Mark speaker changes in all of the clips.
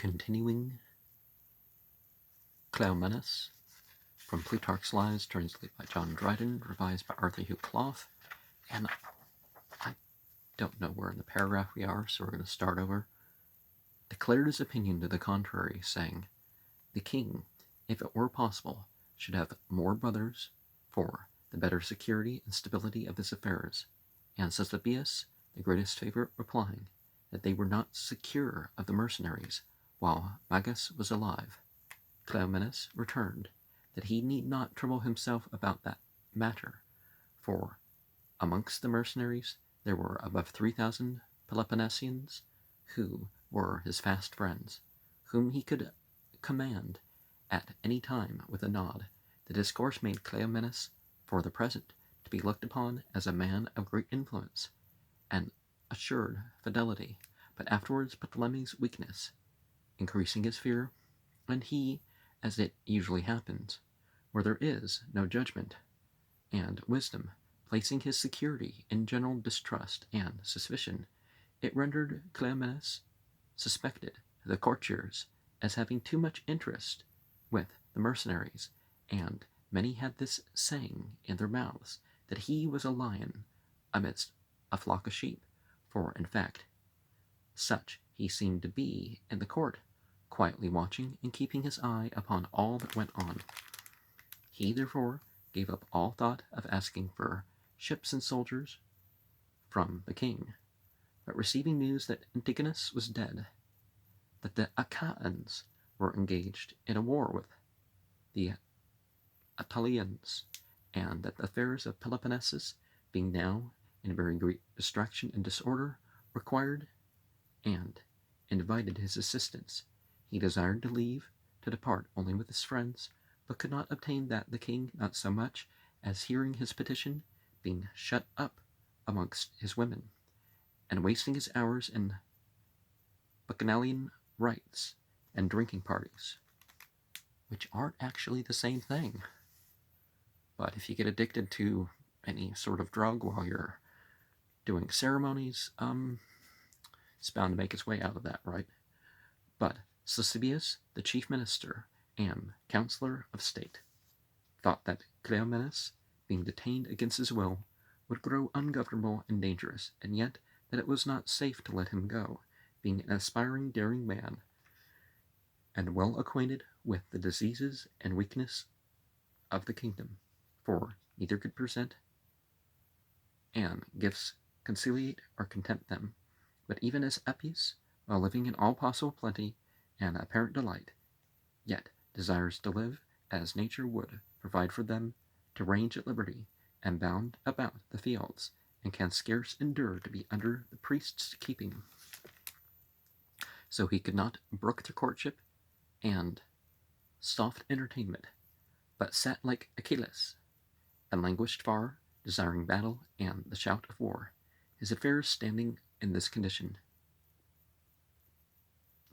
Speaker 1: Continuing Cleomenes from Plutarch's Lives, translated by John Dryden, revised by Arthur Hugh Clough. And I don't know where in the paragraph we are, so we're going to start over. Declared his opinion to the contrary, saying, "The king, if it were possible, should have more brothers for the better security and stability of his affairs." And Cleomenes, the greatest favorite, replying that they were not secure of the mercenaries while Magus was alive. Cleomenes returned that he need not trouble himself about that matter, for amongst the mercenaries there were above 3,000 Peloponnesians who were his fast friends, whom he could command at any time with a nod. The discourse made Cleomenes, for the present, to be looked upon as a man of great influence and assured fidelity, but afterwards Ptolemy's weakness, increasing his fear, and he, as it usually happens, where there is no judgment and wisdom, placing his security in general distrust and suspicion, it rendered Cleomenes suspected to the courtiers as having too much interest with the mercenaries, and many had this saying in their mouths, that he was a lion amidst a flock of sheep, for in fact such he seemed to be in the court, quietly watching and keeping his eye upon all that went on. He therefore gave up all thought of asking for ships and soldiers from the king, but receiving news that Antigonus was dead, that the Achaeans were engaged in a war with the Attalians, and that the affairs of Peloponnesus, being now in very great distraction and disorder, required and invited his assistance, he desired to leave to depart only with his friends, but could not obtain that the king, not so much as hearing his petition, being shut up amongst his women, and wasting his hours in bacchanalian rites and drinking parties, which aren't actually the same thing. But if you get addicted to any sort of drug while you're doing ceremonies, it's bound to make its way out of that, right? But Cleomenes, the chief minister and counselor of state, thought that Cleomenes, being detained against his will, would grow ungovernable and dangerous, and yet that it was not safe to let him go, being an aspiring, daring man, and well acquainted with the diseases and weakness of the kingdom, for neither could present and gifts conciliate or content them, but even as Epius, while living in all possible plenty and apparent delight, yet desires to live as nature would provide for them, to range at liberty, and bound about the fields, and can scarce endure to be under the priest's keeping. So he could not brook the courtship and soft entertainment, but sat like Achilles, and languished far, desiring battle and the shout of war. His affairs standing in this condition,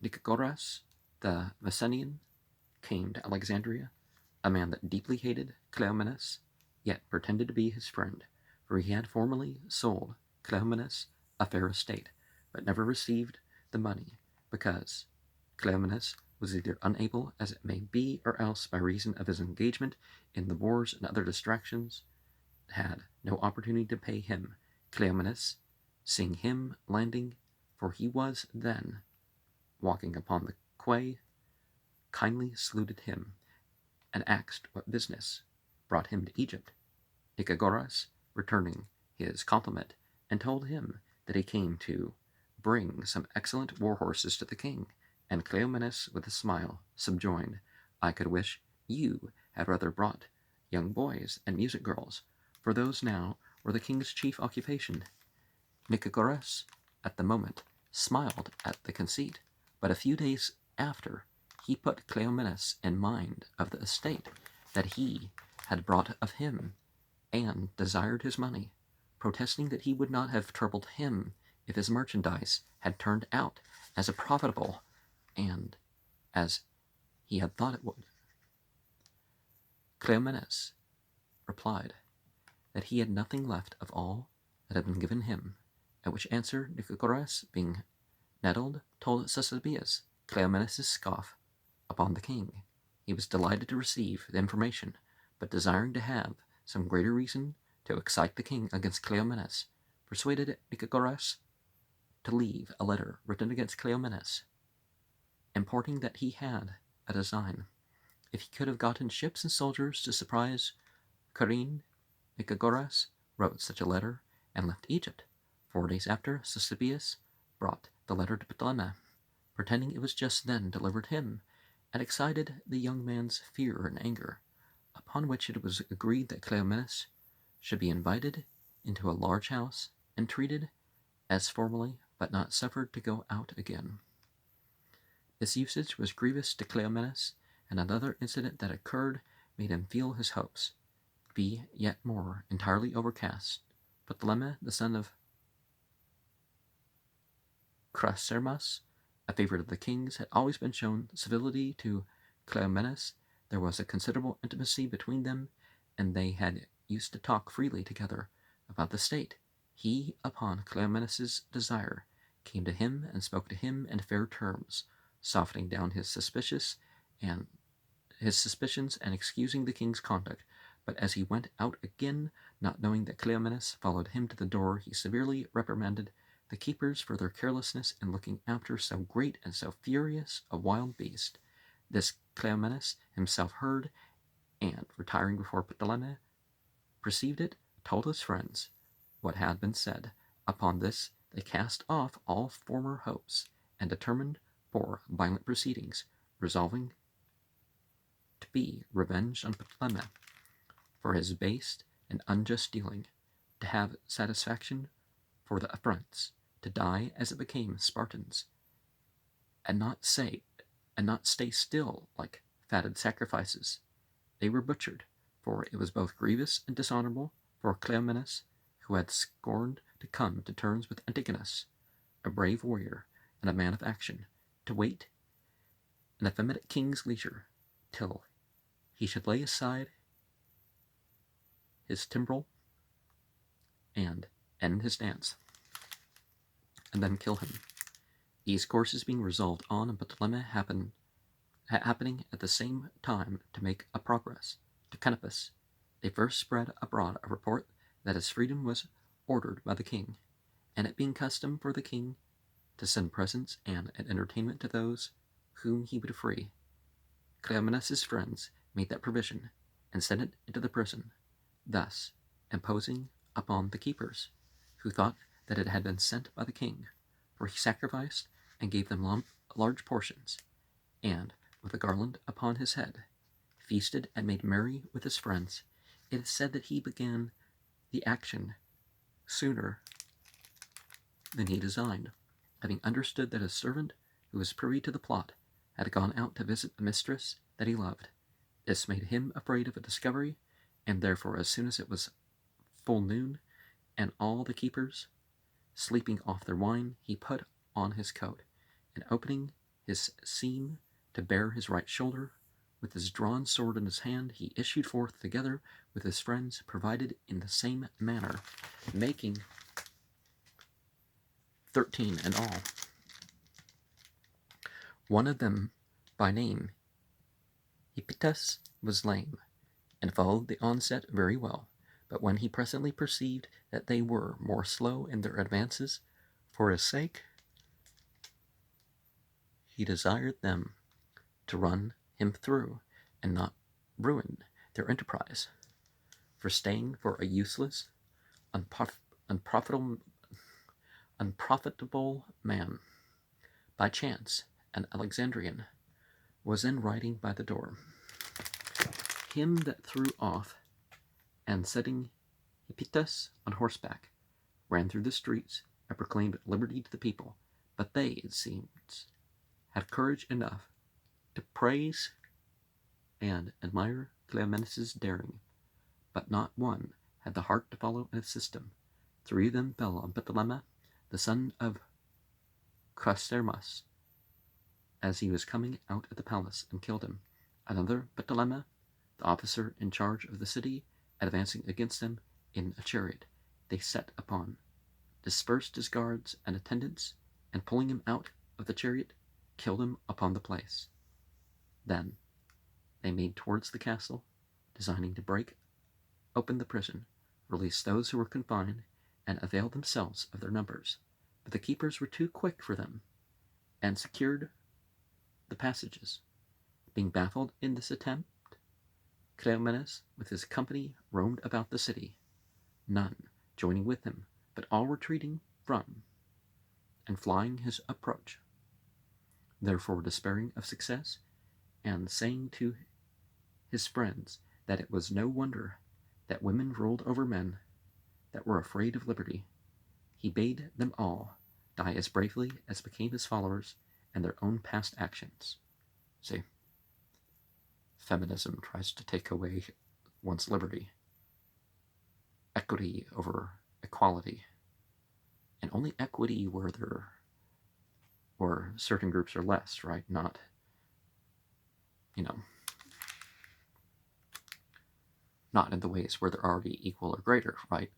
Speaker 1: Nicagoras, the Messenian, came to Alexandria, a man that deeply hated Cleomenes, yet pretended to be his friend, for he had formerly sold Cleomenes a fair estate, but never received the money, because Cleomenes was either unable, as it may be, or else, by reason of his engagement in the wars and other distractions, had no opportunity to pay him. Cleomenes, seeing him landing, for he was then walking upon the quay, kindly saluted him, and asked what business brought him to Egypt. Nicagoras, returning his compliment, and told him that he came to bring some excellent war horses to the king, and Cleomenes, with a smile, subjoined, "I could wish you had rather brought young boys and music girls, for those now were the king's chief occupation." Nicagoras, at the moment, smiled at the conceit, but a few days after he put Cleomenes in mind of the estate that he had brought of him, and desired his money, protesting that he would not have troubled him if his merchandise had turned out as profitable and as he had thought it would. Cleomenes replied that he had nothing left of all that had been given him, at which answer Nicagoras, being nettled, told Cleomenes Cleomenes' scoff upon the king. He was delighted to receive the information, but desiring to have some greater reason to excite the king against Cleomenes, persuaded Nicegoras to leave a letter written against Cleomenes, importing that he had a design. If he could have gotten ships and soldiers to surprise Corinne, Nicegoras wrote such a letter and left Egypt. 4 days after, Sisypius brought the letter to Ptolemy, pretending it was just then delivered him, and excited the young man's fear and anger, upon which it was agreed that Cleomenes should be invited into a large house and treated as formerly, but not suffered to go out again. This usage was grievous to Cleomenes, and another incident that occurred made him feel his hopes be yet more entirely overcast. Ptolemy, the son of Cleomenes, a favorite of the king's, had always been shown civility to Cleomenes. There was a considerable intimacy between them, and they had used to talk freely together about the state. He, upon Cleomenes' desire, came to him and spoke to him in fair terms, softening down his suspicions and excusing the king's conduct. But as he went out again, not knowing that Cleomenes followed him to the door, he severely reprimanded the keepers for their carelessness in looking after so great and so furious a wild beast. This Cleomenes himself heard, and, retiring before Ptolemy perceived it, told his friends what had been said. Upon this they cast off all former hopes, and determined for violent proceedings, resolving to be revenged on Ptolemy for his base and unjust dealing, to have satisfaction for the affronts, to die as it became Spartans, and not stay still like fatted sacrifices. They were butchered, for it was both grievous and dishonorable for Cleomenes, who had scorned to come to terms with Antigonus, a brave warrior and a man of action, to wait an effeminate king's leisure till he should lay aside his timbrel and end his dance, and then kill him. These courses being resolved on, and Ptolemy happening at the same time to make a progress to Canopus, they first spread abroad a report that his freedom was ordered by the king, and it being custom for the king to send presents and an entertainment to those whom he would free, Cleomenes' friends made that provision and sent it into the prison, thus imposing upon the keepers, who thought that it had been sent by the king, for he sacrificed and gave them large portions, and, with a garland upon his head, feasted and made merry with his friends. It is said that he began the action sooner than he designed, having understood that his servant, who was privy to the plot, had gone out to visit the mistress that he loved. This made him afraid of a discovery, and therefore, as soon as it was full noon, and all the keepers sleeping off their wine, he put on his coat, and opening his seam to bare his right shoulder, with his drawn sword in his hand, he issued forth together with his friends, provided in the same manner, making 13 in all. One of them, by name Hippias, was lame, and followed the onset very well, but when he presently perceived that they were more slow in their advances, for his sake, he desired them to run him through, and not ruin their enterprise, for staying for a useless, unprofitable man. By chance, an Alexandrian was then riding by the door. Him that threw off, and setting Hippias on horseback, ran through the streets and proclaimed liberty to the people. But they, it seems, had courage enough to praise and admire Cleomenes' daring, but not one had the heart to follow in his system. 3 of them fell on Ptolemy, the son of Cleomenes, as he was coming out of the palace, and killed him. Another, Ptolemy, the officer in charge of the city, advancing against them in a chariot, they set upon, dispersed his guards and attendants, and pulling him out of the chariot, killed him upon the place. Then they made towards the castle, designing to break open the prison, release those who were confined, and avail themselves of their numbers. But the keepers were too quick for them, and secured the passages. Being baffled in this attempt, Cleomenes with his company roamed about the city, none joining with him, but all retreating from and flying his approach. Therefore, despairing of success, and saying to his friends that it was no wonder that women ruled over men that were afraid of liberty, he bade them all die as bravely as became his followers and their own past actions. See, feminism tries to take away one's liberty, equity over equality, and only equity where certain groups are less, right? Not, not in the ways where they're already equal or greater, right?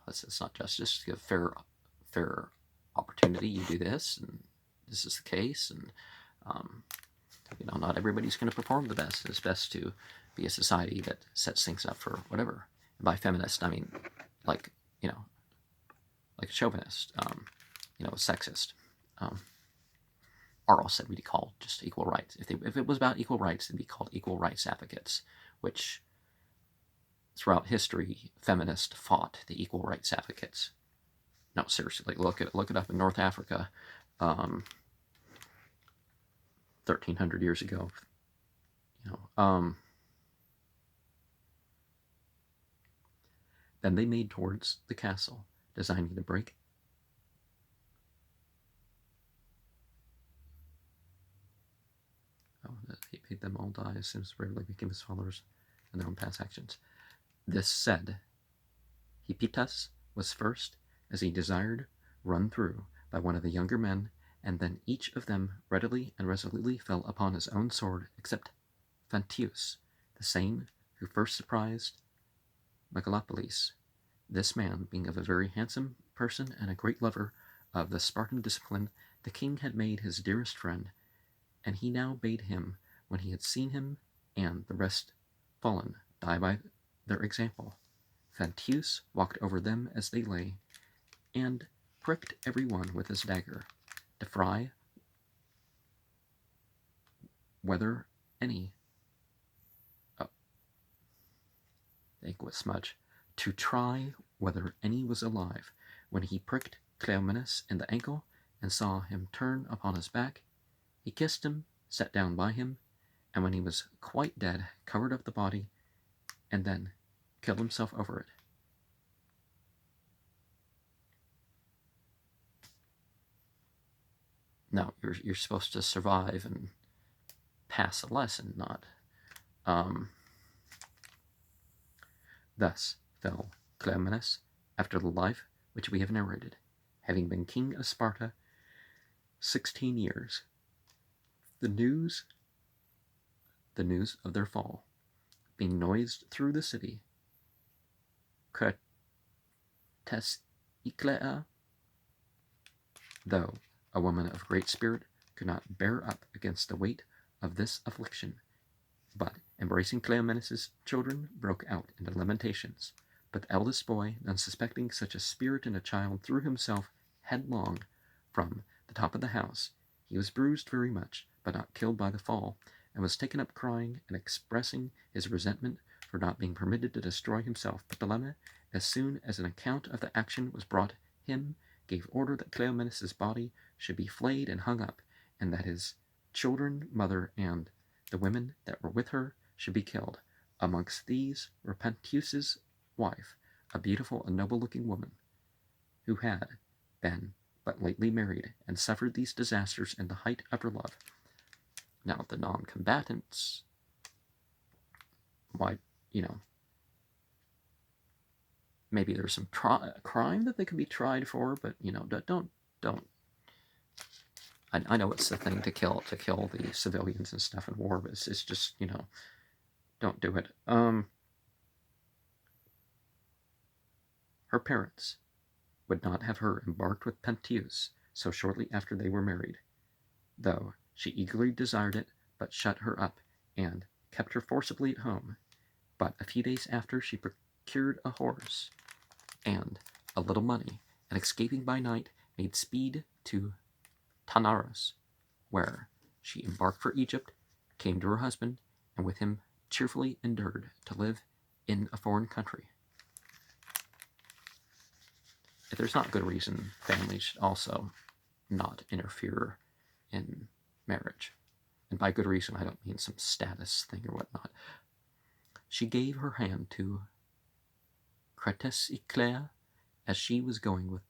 Speaker 1: It's not justice. Give fair opportunity. You do this, and this is the case, and not everybody's going to perform the best. It's best to be a society that sets things up for whatever. And by feminist, I mean like a chauvinist, sexist. Are also be called just equal rights. If it was about equal rights, they'd be called equal rights advocates, which throughout history, feminists fought the equal rights advocates. No, seriously, look it up in North Africa, 1,300 years ago. Then they made towards the castle, designing to break. He made them all die as soon as bravely became his followers and their own past actions. This said, Hippitas was first, as he desired, run through by one of the younger men, and then each of them readily and resolutely fell upon his own sword, except Phantius, the same who first surprised Megalopolis. This man, being of a very handsome person and a great lover of the Spartan discipline, the king had made his dearest friend, and he now bade him, when he had seen him and the rest fallen, die by their example. Phantius walked over them as they lay, and pricked every one with his dagger, to try whether any to try whether any was alive. When he pricked Cleomenes in the ankle, and saw him turn upon his back, he kissed him, sat down by him, and when he was quite dead, covered up the body, and then killed himself over it. No, you're supposed to survive and pass a lesson, not. Thus fell Cleomenes after the life which we have narrated, having been king of Sparta 16 years. The news of their fall being noised through the city, Iclea, though a woman of great spirit, could not bear up against the weight of this affliction, but, embracing Cleomenes' children, broke out into lamentations. But the eldest boy, none suspecting such a spirit in a child, threw himself headlong from the top of the house. He was bruised very much, but not killed by the fall, and was taken up crying and expressing his resentment for not being permitted to destroy himself. But Ptolemy, as soon as an account of the action was brought him, gave order that Cleomenes' body should be flayed and hung up, and that his children, mother, and the women that were with her should be killed. Amongst these were Phantius' wife, a beautiful and noble-looking woman, who had been but lately married, and suffered these disasters in the height of her love. Now, the non-combatants, why, maybe there's some crime that they could be tried for, but, don't. I know it's the thing to kill the civilians and stuff in war, but it's just, don't do it. Her parents would not have her embarked with Phantius so shortly after they were married, though she eagerly desired it, but shut her up, and kept her forcibly at home. But a few days after she procured a horse and a little money, and escaping by night, made speed to Tanaris, where she embarked for Egypt, came to her husband, and with him cheerfully endured to live in a foreign country. If there's not good reason, families should also not interfere in marriage. And by good reason, I don't mean some status thing or whatnot. She gave her hand to Cleomenes as she was going with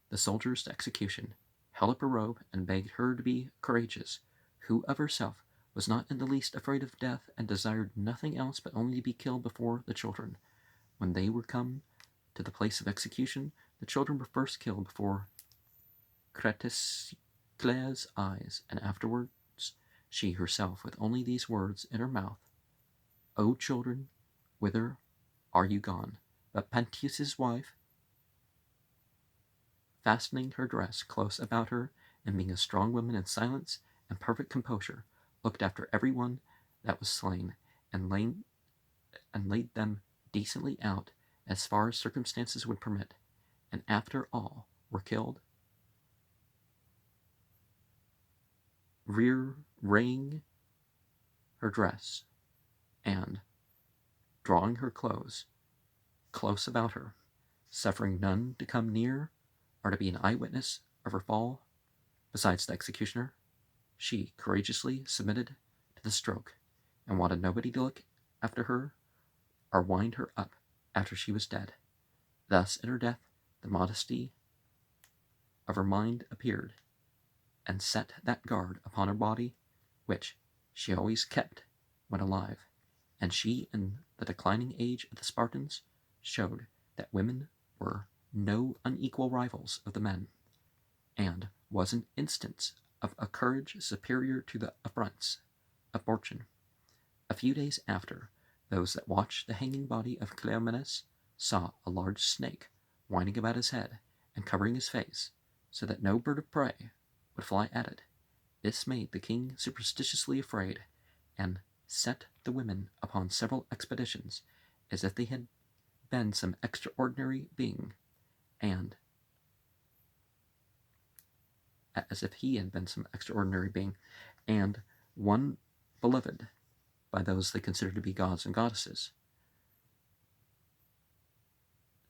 Speaker 1: the soldiers to execution, held up her robe, and begged her to be courageous, who of herself was not in the least afraid of death, and desired nothing else but only to be killed before the children. When they were come to the place of execution, the children were first killed before Cleomenes' eyes, and afterwards she herself, with only these words in her mouth, O children, whither are you gone? But Pantius's wife, fastening her dress close about her, and being a strong woman in silence and perfect composure, looked after every one that was slain, and laid them decently out as far as circumstances would permit, and after all were killed, raying her dress, and drawing her clothes close about her, suffering none to come near or to be an eyewitness of her fall, besides the executioner, she courageously submitted to the stroke, and wanted nobody to look after her or wind her up after she was dead. Thus in her death the modesty of her mind appeared, and set that guard upon her body which she always kept when alive. And she, in the declining age of the Spartans, showed that women were no unequal rivals of the men, and was an instance of a courage superior to the affronts of fortune. A few days after, those that watched the hanging body of Cleomenes saw a large snake winding about his head and covering his face, so that no bird of prey would fly at it. This made the king superstitiously afraid, and set the women upon several expeditions, as if they had been some extraordinary being, and as if he had been some extraordinary being, and one beloved by those they considered to be gods and goddesses.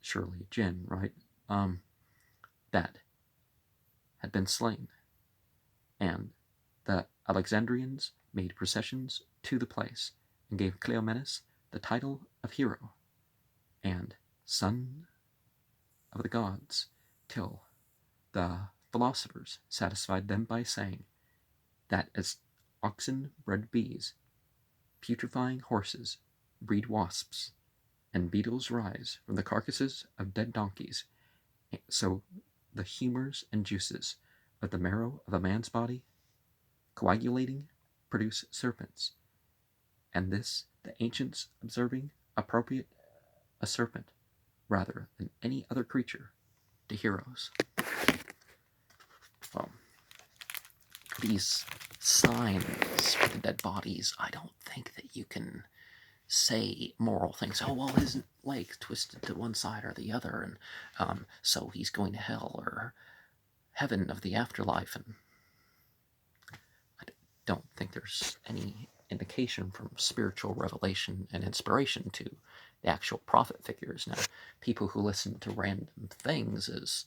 Speaker 1: Surely Jinn, right? That had been slain, and the Alexandrians made processions to the place, and gave Cleomenes the title of hero and son of the gods, till the philosophers satisfied them by saying that as oxen bred bees, putrefying horses breed wasps, and beetles rise from the carcasses of dead donkeys, so the humors and juices of the marrow of a man's body, coagulating, produce serpents, and this the ancients observing appropriate a serpent rather than any other creature to heroes. Well, these signs for the dead bodies, I don't think that you can say moral things. Oh, well, his leg twisted to one side or the other, and so he's going to hell or heaven of the afterlife. And I don't think there's any indication from spiritual revelation and inspiration to the actual prophet figures. Now, people who listen to random things is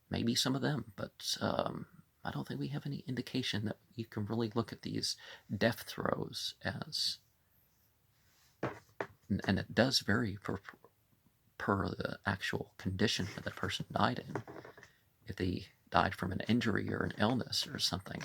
Speaker 1: maybe some of them, but I don't think we have any indication that you can really look at these death throes as, and it does vary per the actual condition that the person died in. If they died from an injury or an illness or something,